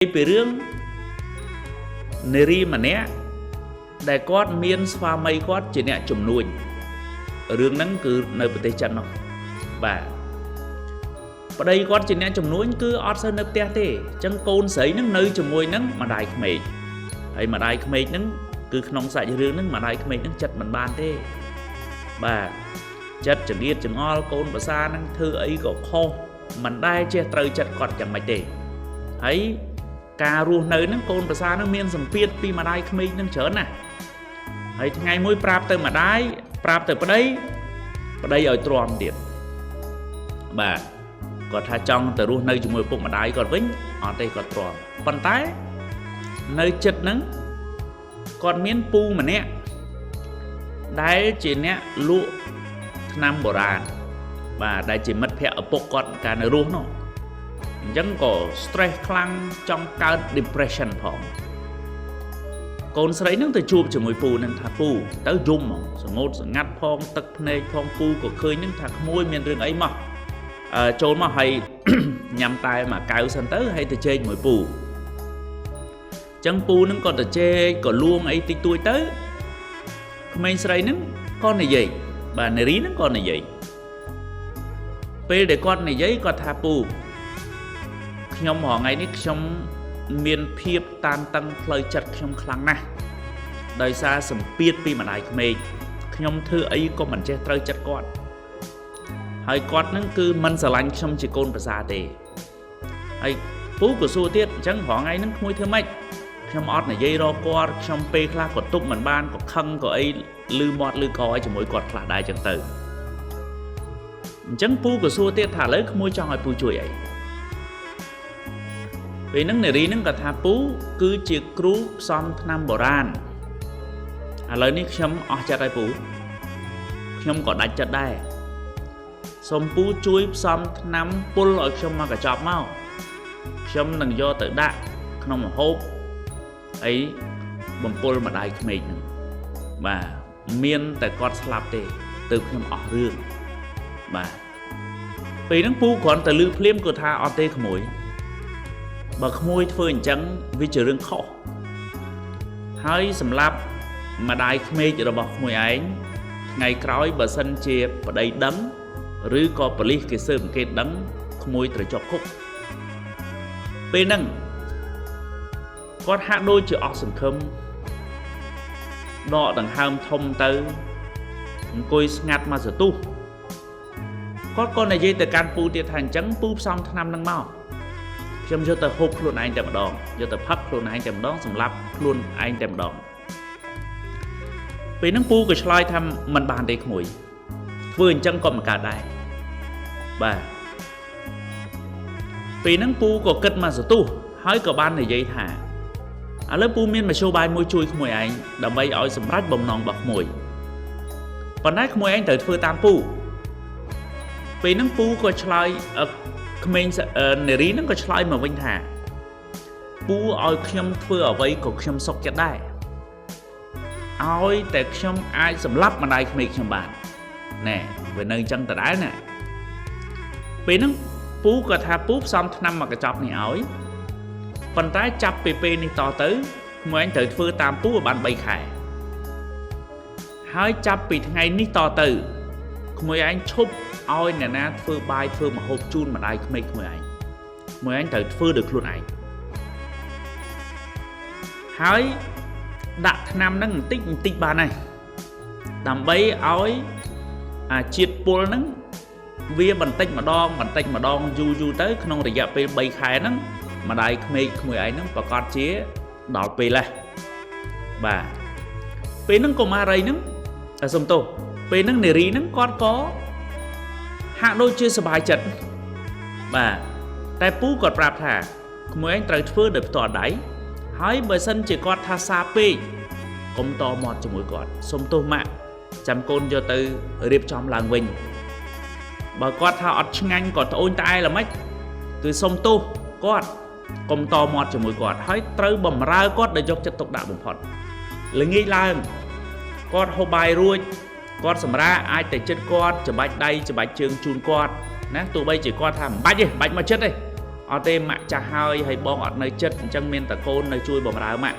ពីរឿងនារីម្នាក់ដែលគាត់មានស្វាមីគាត់ជាអ្នកជំនួញរឿងហ្នឹងគឺនៅប្រទេសចិននោះបាទប្តីគាត់ជាអ្នកជំនួញគឺអត់សូវនៅផ្ទះទេអញ្ចឹងកូនស្រីហ្នឹងនៅជាមួយនឹងម្ដាយក្មេកហើយម្ដាយក្មេកហ្នឹងគឺក្នុងសាច់រឿងហ្នឹងម្ដាយក្មេកហ្នឹងចិត្តមិនបានទេបាទចិត្តចង្អៀតចង្អល់កូនប្រសាហ្នឹងធ្វើអីក៏ខុសមិនដែលចេះត្រូវចិត្តគាត់យ៉ាងម៉េចទេហើយការរស់នៅហ្នឹងកូនប្រសាហ្នឹងមានសម្ពាធពីម្ដាយក្មេកហ្នឹងច្រើនណាស់ហើយថ្ងៃមួយប្រាប់ទៅម្ដាយប្រាប់ទៅប្តីឲ្យទ្រាំទៀតបាទគាត់ថាចង់ទៅរស់នៅជាមួយពុកម្ដាយគាត់វិញអត់ទេគាត់ទ្រាំប៉ុន្តែនៅចិត្តហ្នឹងគាត់មានពូម្នាក់ដែលជាអ្នកលក់ថ្នាំបុរាណបាទដែលជាមិត្តភក្តិឪពុកគាត់កាលនៅរស់នោះអញ្ចឹងក៏ stress ខ្លាំងចង់កើត depression ផងកូនស្រីនឹងទៅជួបជាមួយពូនឹងថាពូទៅយំហ្មងសងោតសងាត់ផងទឹកភ្នែកផងពូក៏ឃើញនឹងថាក្មួយមានរឿងអីមកចូលមកហើយញ៉ាំតែមួយកៅសិនទៅហើយទៅជែកមួយពូអញ្ចឹងពូនឹងក៏ទៅជែកក៏លួងអីតិចតួចទៅក្មេងស្រីនឹងក៏និយាយបាទនារីនឹងក៏និយាយពេលដែលគាត់និយាយគាត់ថាពូខ្ញុំរហងៃនេះខ្ញុំមានភាពតានតឹងផ្លូវចិត្តខ្ញុំខ្លាំងណាស់ដោយសារសម្ពាធពីម្ដាយក្មេកខ្ញុំធ្វើអីក៏មិនចេះត្រូវចិត្តគាត់ហើយគាត់នឹងគឺមិនស្រឡាញ់ខ្ញុំជាកូនប្រសាទេហើយពូក៏សួរទៀតអញ្ចឹងរហងៃហ្នឹងក្មួយធ្វើម៉េចខ្ញុំអត់និយាយរកគាត់ខ្ញុំពេលខ្លះក៏ទប់មិនបានក៏ខឹងក៏អីលឺមាត់លឺកឲ្យជាមួយគាត់ខ្លះដែរអញ្ចឹងទៅអញ្ចឹងពូក៏សួរទៀតថាឥឡូវក្មួយចង់ឲ្យពូជួយអីពេលហ្នឹងនារីហ្នឹងក៏ថាពូគឺជាគ្រូផ្សំថ្នាំបុរាណឥឡូវនេះខ្ញុំអស់ចិត្តហើយពូខ្ញុំក៏ដាច់ចិត្តដែរសូមពូជួយផ្សំថ្នាំពុលឲ្យខ្ញុំមកកញ្ចប់មកខ្ញុំនឹងយកទៅដាក់ក្នុងម្ហូបអីបំពុលម្ដាយក្មេកហ្នឹងបាទមានតែគាត់ស្លាប់ទេទើបខ្ញុំអស់រឿងបាទពេលហ្នឹងពូគ្រាន់តែលឺភ្លាមគាត់ថាអត់ទេក្មួយបើក្មួយធ្វើអញ្ចឹងវាជារឿងខុសហើយសម្រាប់ម្ដាយក្មេករបស់ក្មួយឯងថ្ងៃក្រោយបើសិនជាប្តីដឹងឬក៏ប៉ូលីសគេស៊ើបអង្កេតដឹងក្មួយត្រូវជាប់គុកពេលហ្នឹងគាត់ហាក់ដូចជាអស់សង្ឃឹមដកដង្ហើមធំទៅអង្គុយស្ងាត់មកសន្ទុះគាត់ក៏និយាយទៅកាន់ពូទៀតថាអញ្ចឹងពូផ្សំថ្នាំហ្នឹងមកខ្ញុំយកទៅហូបខ្លួនឯងតែម្ដងយកទៅផឹកខ្លួនឯងតែម្ដងសម្រាប់ខ្លួនឯងតែម្ដងពេលហ្នឹងពូក៏ឆ្លើយថាមិនបានទេក្មួយធ្វើអញ្ចឹងក៏មិនកើតដែរបាទពេលហ្នឹងពូក៏គិតមកសន្ទុះហើយក៏បាននិយាយថាឥឡូវពូមានមធ្យោបាយមួយជួយក្មួយឯងដើម្បីឲ្យសម្រេចបំណងរបស់ក្មួយប៉ុន្តែក្មួយឯងត្រូវធ្វើតាមពូពេលហ្នឹងពូក៏ឆ្លើយក្មេងនារីហ្នឹងក៏ឆ្លើយមកវិញថាពូឲ្យខ្ញុំធ្វើអ្វីក៏ខ្ញុំសុខចិត្តដែរឲ្យតែខ្ញុំអាចសម្លាប់ម្ដាយក្មេកខ្ញុំបានណែវានៅអញ្ចឹងដដែលណាពេលហ្នឹងពូក៏ថាពូផ្សំថ្នាំមកកញ្ចប់នេះឲ្យប៉ុន្តែចាប់ពីពេលនេះតទៅក្មួយឯងត្រូវធ្វើតាមពូឲ្យបាន3ខែហើយចាប់ពីថ្ងៃនេះតទៅក្មួយឯងឈប់ឲ្យអ្នកណាធ្វើបាយធ្វើម្ហូបជូនម្ដាយក្មេកក្មួយឯងត្រូវធ្វើដោយខ្លួនឯងហើយដាក់ថ្នាំហ្នឹងបន្តិចបានហើយដើម្បីឲ្យជាតិពុលហ្នឹងវាបន្តិចម្ដងយូរទៅក្នុងរយៈពេល3ខែហ្នឹងម្ដាយក្មេកក្មួយឯងហ្នឹងប្រកាសជាដល់ពេលហើយបាទពេលហ្នឹងកុមារីហ្នឹងសុំទោសពេលហ្នឹងនារីហ្នឹងគាត់ក៏ហាក់ដូចជាសប្បាយចិត្តបាទតែពូគាត់ប្រាប់ថាក្មួយឯងត្រូវធ្វើដោយផ្ទាល់ដៃហើយបើសិនជាគាត់ថាសាពេកកុំតមាត់ជាមួយគាត់សុំទោសម៉ាក់ចាំកូនយកទៅរៀបចំឡើងវិញបើគាត់ថាអត់ឆ្ងាញ់ក៏ត្អូញត្អែល្មិចគឺសុំទោសគាត់កុំតមាត់ជាមួយគាត់ហើយត្រូវបំរើគាត់ដោយយកចិត្តទុកដាក់បំផុតល្ងាចឡើងគាត់ហូបបាយរួចគាត់សម្រាអាចទៅចិត្តគាត់ច្បាច់ដៃច្បាច់ជើងជូនគាត់ណាទោះបីជាគាត់ថាមិនបាច់ទេបាច់មកចិត្តទេ ở đây mạ cha hơi hay bong ở nơi chất chẳng miên ta côn nơi chui bầm ráo mạ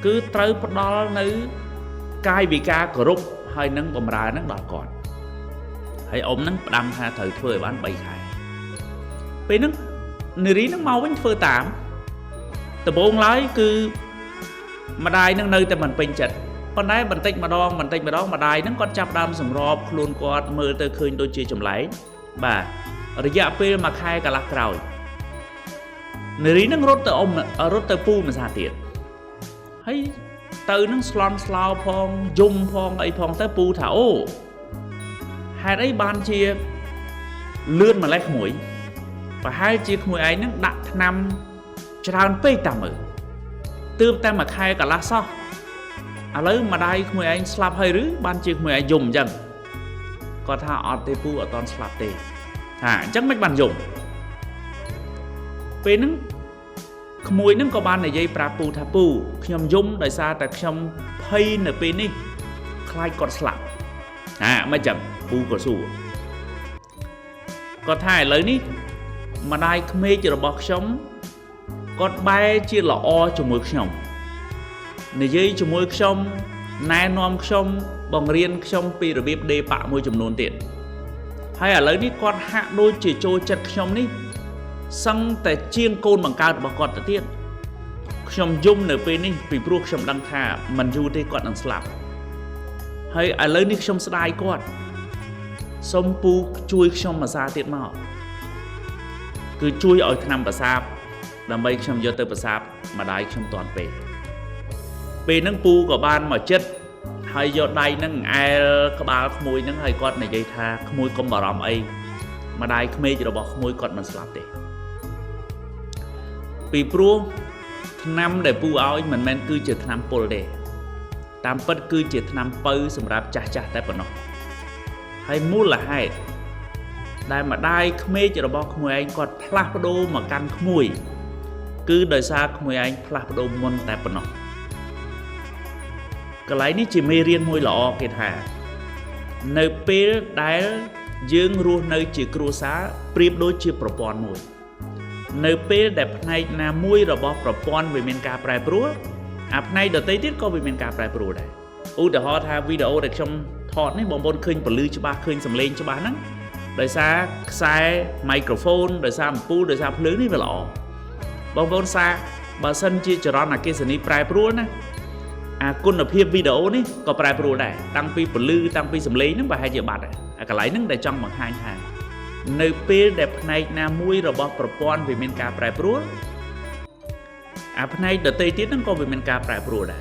cứ trâu bắt đó nơi cai bị ca cổ rục hay nâng bầm ráo nâng đỏ còn hay ôm nâng đâm ha thời thuê bán bày khai vì nâng nửa rí nâng mau bánh phơ tạm từ bốn lái cứ mà đai nâng nơi ta mình bình chật con đáy mình tích mà đo mà đai nâng con chắp đâm sầm rộp luôn con mơ tơ khơi đôi chia chùm lấy bà ở dạ phê mà khai cả lạc rồi nửa rí nâng rốt tờ ông rốt tờ pu mà xa tiệt hay từ nâng slon slow phong dung phong ấy phong tờ pu thả ô hai đấy ban chia lươn mà lấy mũi và hai chiếc mũi ấy nâng đặt năm tràn phê tầm ở tương ta mà khai cả lá so lấy mà đây mũi ấy slap hơi rứ ban chiếc mũi ấy dùng dần còn thà ở tê pu ở toàn slap tê chắc mấy bạn dùng về nâng mũi nâng có ban này dây pra pu thà pu nhom dùng đời xa tại nhom pay nở pin đi khai còn slap mấy chậm pu có sủa còn thà lấy ní mà đây mê chỉ là bọc sống còn bay chia là o cho mũi nhom này dây cho mũi nhom nai nom nhom bằng riêng nhom pi rồi biết đê bạ môi chùm nôn tiện hay là lấy đi con hạ đôi chỉ trôi chật nhom ní xăng tại chiên côn bằng cao bằng con tự tiết nhom dung nở pin ní vì pro nhom đăng thà mình du đây con đăng slap hay à lấy đi nhom slide con xong pu chui nhom mà ra tiết màu cứ chui ở nằm bờ sáp làm bay nhom vô tới bờ sáp mà đai nhom toàn về nâng pu của ban mà chết hay do đây nâng ai các bà mùi nâng hay con này dây tha mùi con bảo rầm ấy mà đây mê chỉ là bỏ mùi con mình slap đấy vì pro năm để pu áo mình men cứ chỉ năm pol để tam bất cứ chỉ năm pơ sầm rạp chả chả tại bọn nó hay mua là hay đây mà đây mê chỉ là bỏ mùi anh còn plap đô mà căn mùi cứ đời xa mùi anh plap đô môn tại bọn nó cái lấy ní chỉ mê riêng môi lọ kìa thà nơi pê đáy dương ru nơi chỉ cru xá priếp đôi chia propon môi nơi pê đẹp này là môi rồi bỏ propon về miền ca prai prua áp này đợt tây tiết có về miền ca prai prua đây để họ tha video để trong thọt này bọn khơi bật lư cho ba khơi sầm lên cho ba nắng đời xa sai microphone đời xa pu đời xa lớn đi về lọ bọn xa bà sân chia cho nó là cái gì prai prua nèคุณภาพวิดีโอนี่ก็แปรปรวนได้ตั้งปีปลื้ตั้งปีสำลีนั่งไปให้เจอบัตรก็ไหลนั่งได้จังบางhaiทางในปีเด็บในนามุ้ยระบบประปอนวิเมนกาแปรปรวนในเดตติดนั่งก็วิเมนกาแปรปรวนได้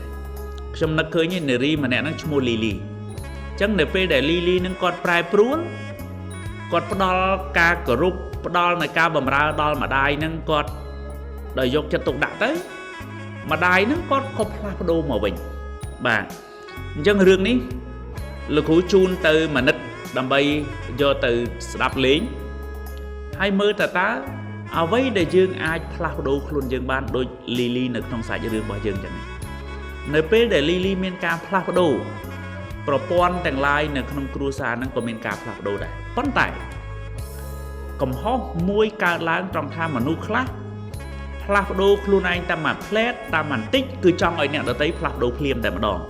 ชมนักเคยเนี่ยเนรีมาเนี่ยนั่งชโมลีลีจังในปีเดลีลีนั่งกอดแปรปรวนกอดปดอลกากรุบปดอลในกาบำราดอลมาได้นั่งกอดโดยยกจะตกดักเต้mà đài nó có plap đô mà bình bà dân rương ní lực hữu chun từ mà nít đầm bay do từ đạp lính hay mơ ta à vậy để dương ai plap đô luôn dương ban đôi lili nực trong sải dương bao dương chẳng này nơi pe để lili miền ca plap đô propon tàng lai nực trong cru sa năng có miền ca plap đô đây vấn tải cầm hó môi ca láng trong tham mà nu khác plap đô luôn anh ta mà flat ta mà tích cứ trong ấy nè tới plap đô phim tại mà đòn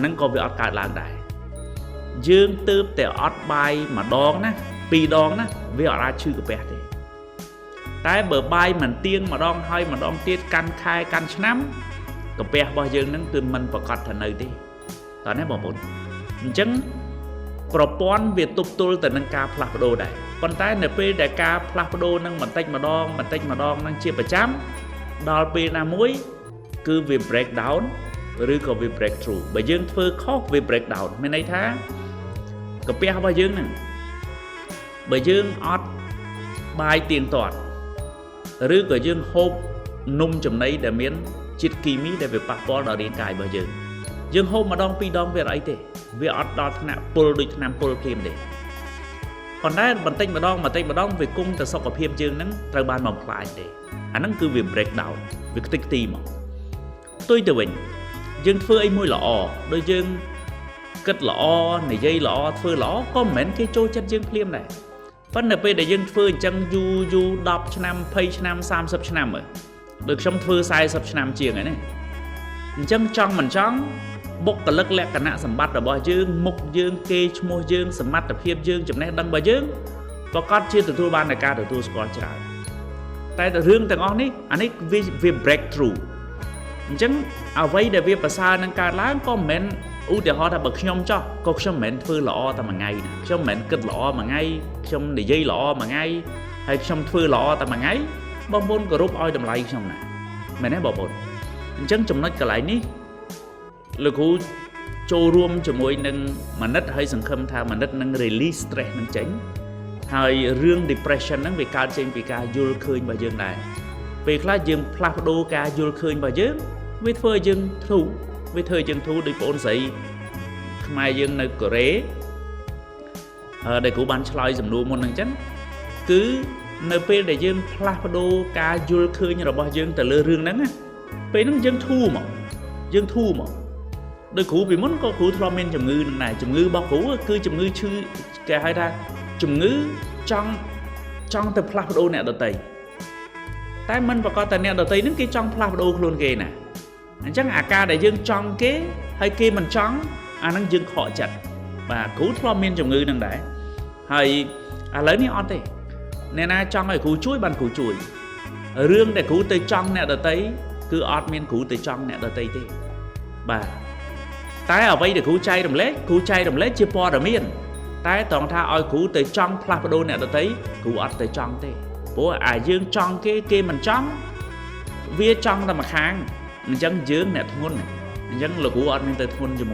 nâng có việc ở cả làng đại dương tư để ót bay mà đòn nè pi đòn nè việc ở ra chưa có bẹt thì tại bờ bay mình tiên mà đòn hay mà đòn tiết căn khai căn nắm có bẹt bao dương nâng từ mình và cọt thành nơi đi tao nói bảo bốn chứng propon việc tục tu từ nâng ca plap đô đại còn tại nè pe đại ca plap đô nâng mình tách mà đòn nâng chia bờ chám đòn pe là muối cứ việc break down rồi có việc breakthrough bởi dương phơi khó việc break down bên đây thá có pe bao dương nè bởi dương ót bài tiền toàn rồi có dương hộp nung chấm đấy để miễn chít kỳ mỹ để về bạc bó đòi điện cài bao dương dương hộp mà đong pi đong về ấy thế về ót đọt nè pol đôi nam pol phim để còn đấy bản tinh mà đong về cung từ sau có phim dương nắng trời ban mỏng lại để nắng cứ việc break down việc tích tì mà tôi từ mình dương phơi ấy môi lọ đôi dương cất lọ này dây lọ phơi lọ có mến cái trôi chân dương phim này ប៉ុន្តែពេលដែលយើងធ្វើអញ្ចឹងយូរ10ឆ្នាំ20ឆ្នាំ30ឆ្នាំដូចខ្ញុំធ្វើ40ឆ្នាំជាងហើយណាអញ្ចឹងចង់មិនចង់បុគ្គលិកលក្ខណៈសម្បត្តិរបស់យើងមុខយើងគេឈ្មោះយើងសមត្ថភាពយើងចំណេះដឹងរបស់យើងប្រកាសជាទទួលបាននៃការទទួលស្គាល់ច្រើនតែរឿងទាំងអស់នេះអានេះវា break through អញ្ចឹងអ្វីដែលវាប្រសើរនឹងកើតឡើងក៏មិនមែនឧទាហរណ៍ថាបើខ្ញុំចោះក៏ខ្ញុំមិនមែនធ្វើល្អតែមួយថ្ងៃណាខ្ញុំមិនមែនគិតល្អមួយថ្ងៃខ្ញុំនិយាយល្អមួយថ្ងៃហើយខ្ញុំធ្វើល្អតែមួយថ្ងៃបងប្អូនគោរពឲ្យតម្លៃខ្ញុំណាមែនទេបងប្អូនអញ្ចឹងចំណុចកន្លែងនេះលោកគ្រូចូលរួមជាមួយនឹងមនិតហើយសង្ឃឹមថាមនិតនឹង release stress នឹងចេញហើយរឿង depression ហ្នឹងវាកើតចេញពីការយល់ឃើញរបស់យើងដែរពេលខ្លះយើងផ្លាស់ប្ដូរការយល់ឃើញរបស់យើងវាធ្វើឲ្យយើងធូរដូចបងអូនស្រីខ្មែរយើងនៅកូរ៉េដែលគ្រូបានឆ្លើយសំណួរមុនហ្នឹងអញ្ចឹងគឺនៅពេលដែលយើងផ្លាស់ប្ដូរការយល់ឃើញរបស់យើងទៅលើរឿងហ្នឹងពេលហ្នឹងយើងធូរមកដោយគ្រូពីមុនក៏គ្រូធ្លាប់មានជំងឺនឹងដែរជំងឺរបស់គ្រូគឺជំងឺឈឺគេហៅថាជំងឺចង់ទៅផ្លាស់ប្ដូរអ្នកដទៃតែមិនប្រកាសតែអ្នកដទៃហ្នឹងគេចង់ផ្លាស់ប្ដូរខ្លួនគេណាអញ្ចឹងអាការដែលយើងចង់គេហើយគេមិនចង់អាហ្នឹងយើងខកចិត្តបាទគ្រូធ្លាប់មានជំងឺហ្នឹងដែរហើយឥឡូវនេះអត់ទេអ្នកណាចង់ឲ្យគ្រូជួយបានគ្រូជួយរឿងដែលគ្រូទៅចង់អ្នកដទៃគឺអត់មានគ្រូទៅចង់អ្នកដទៃទេបាទតែអ្វីដែលគ្រូចែករំលែកជាព័ត៌មានតែត្រង់ថាឲ្យគ្រូទៅចង់ផ្លាស់ប្ដូរអ្នកដទៃគ្រូអត់ទៅចង់ទេព្រោះអាយើងចង់គេមិនចង់វាចង់តែមួយខាងអញ្ចឹងយើងអ្នកធ្ងន់អញ្ចឹងលោកគ្រូអត់មានទៅធ្ងន់ជាមួយ